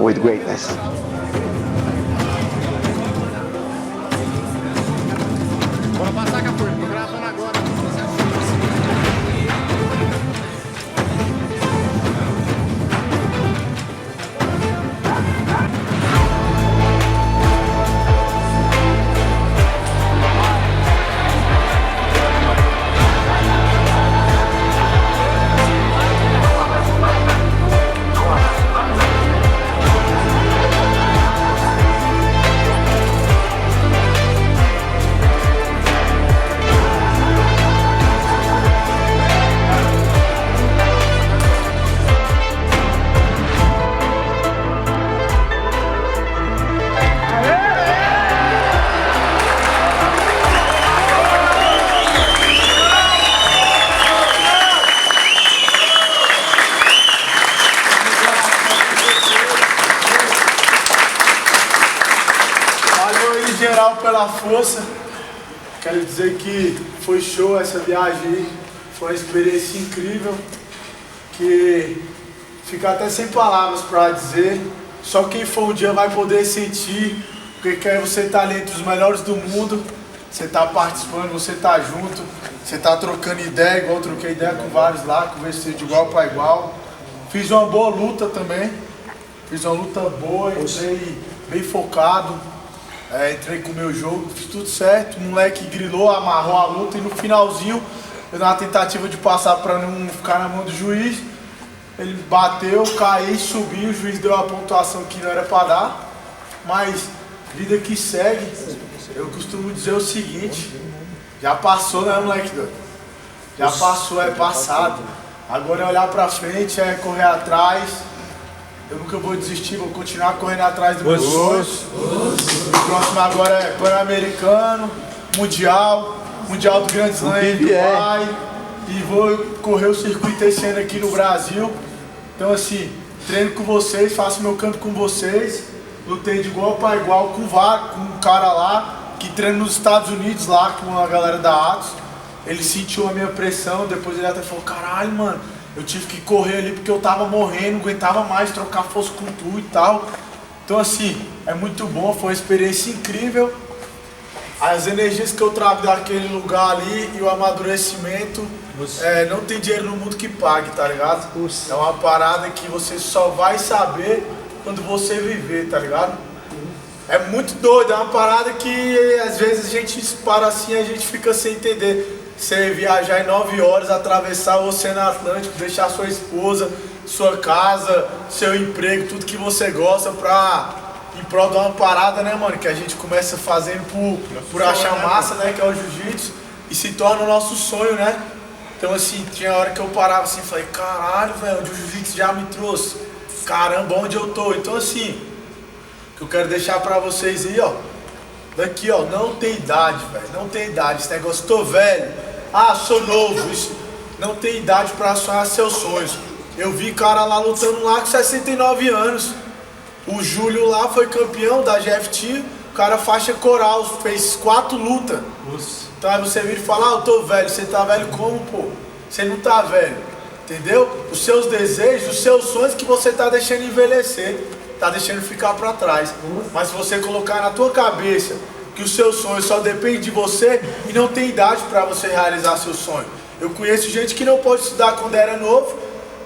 with greatness. Bora passar, Capoeira, tô gravando agora. Geral pela força, quero dizer que foi show essa viagem aí, foi uma experiência incrível, que fica até sem palavras para dizer, só quem for um dia vai poder sentir, porque quer você estar ali entre os melhores do mundo, você tá participando, você tá junto, você tá trocando ideia, igual eu troquei ideia com vários lá, conversei de igual para igual, fiz uma boa luta também, fiz uma luta boa, entrei bem focado. Entrei com o meu jogo, fiz tudo certo, o moleque grilou, amarrou a luta e no finalzinho, eu na tentativa de passar para não ficar na mão do juiz, ele bateu, caí, subi, o juiz deu a pontuação que não era para dar, mas vida que segue, eu costumo dizer o seguinte, já passou, né, moleque doido? Já passou, é passado, agora é olhar para frente, é correr atrás. Eu nunca vou desistir, vou continuar correndo atrás do meu sonho. O próximo agora é Pan-Americano, Mundial do Grand Slam em Dubai. E vou correr o circuito esse ano aqui no Brasil. Então assim, treino com vocês, faço meu campo com vocês. Lutei de igual para igual com um cara lá, que treina nos Estados Unidos lá, com a galera da Atos. Ele sentiu a minha pressão, depois ele até falou, caralho, mano. Eu tive que correr ali porque eu tava morrendo, não aguentava mais trocar força com tu e tal. Então assim, é muito bom, foi uma experiência incrível. As energias que eu trago daquele lugar ali e o amadurecimento, não tem dinheiro no mundo que pague, tá ligado? É uma parada que você só vai saber quando você viver, tá ligado? É muito doido, é uma parada que às vezes a gente para assim e a gente fica sem entender. Você viajar em 9 horas, atravessar o Oceano Atlântico, deixar sua esposa, sua casa, seu emprego, tudo que você gosta em prol de uma parada, né, mano? Que a gente começa fazendo por achar massa, né? Que é o jiu-jitsu, e se torna o nosso sonho, né? Então, assim, tinha hora que eu parava assim e falei, caralho, velho, onde o jiu-jitsu já me trouxe? Caramba, onde eu tô? Então, assim, o que eu quero deixar pra vocês aí, ó. Daqui, ó, não tem idade, velho, não tem idade. Esse negócio, tô velho. Sou novo, isso não tem idade pra sonhar seus sonhos. Eu vi cara lá lutando lá com 69 anos. O Júlio lá foi campeão da GFT, o cara faixa coral, fez 4 lutas. Então aí você vira e fala, eu tô velho, você tá velho como, pô? Você não tá velho, entendeu? Os seus desejos, os seus sonhos que você tá deixando envelhecer, tá deixando ficar pra trás. Mas se você colocar na tua cabeça que o seu sonho só depende de você e não tem idade para você realizar seu sonho. Eu conheço gente que não pode estudar quando era novo,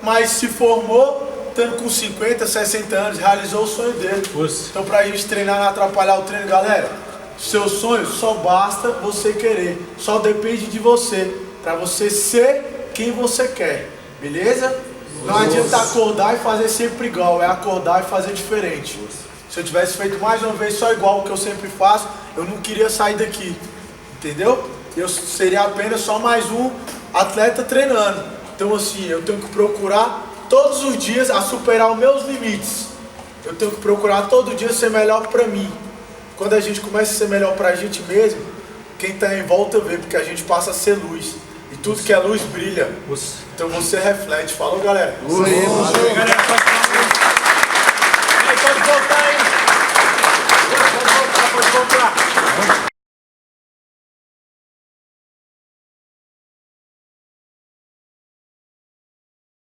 mas se formou, estando com 50, 60 anos, realizou o sonho dele. Então pra gente treinar, não atrapalhar o treino, galera, seu sonho só basta você querer, só depende de você, para você ser quem você quer, beleza? Não adianta acordar e fazer sempre igual, é acordar e fazer diferente. Se eu tivesse feito mais uma vez só igual o que eu sempre faço, eu não queria sair daqui, entendeu? Eu seria apenas só mais um atleta treinando. Então assim, eu tenho que procurar todos os dias a superar os meus limites. Eu tenho que procurar todo dia ser melhor pra mim. Quando a gente começa a ser melhor pra gente mesmo, quem tá em volta vê, porque a gente passa a ser luz. E tudo que é luz brilha. Então você reflete. Falou, galera? Valeu, galera.